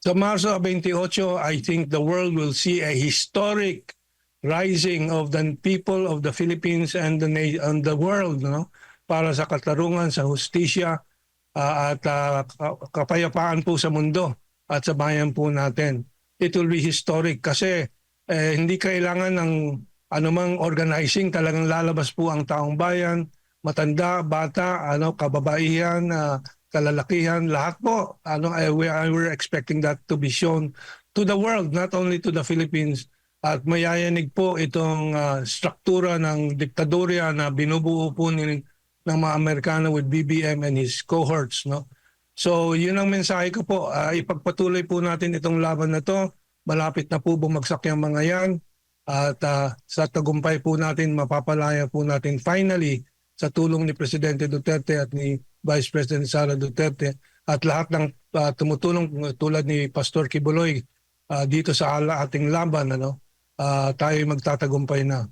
Sa Marso 28, I think the world will see a historic rising of the people of the Philippines and the world, no? Para sa katarungan, sa hustisya, at kapayapaan po sa mundo at sa bayan po natin. It will be historic kasi hindi kailangan ng anumang organizing, talagang lalabas po ang taong bayan, matanda, bata, kababaihan, kalalakihan, lahat po. We're expecting that to be shown to the world, not only to the Philippines. At mayayanig po itong struktura ng diktadorya na binubuo po ng mga Amerikano with BBM and his cohorts, no? So yun ang mensahe ko po. Ipagpatuloy po natin itong laban na to. Malapit na po bumagsak yung mga yan. At sa tagumpay po natin, mapapalaya po natin finally sa tulong ni Presidente Duterte at ni Vice President Sara Duterte at lahat ng tumutulong tulad ni Pastor Kibuloy dito sa ating laban, tayo magtatagumpay na.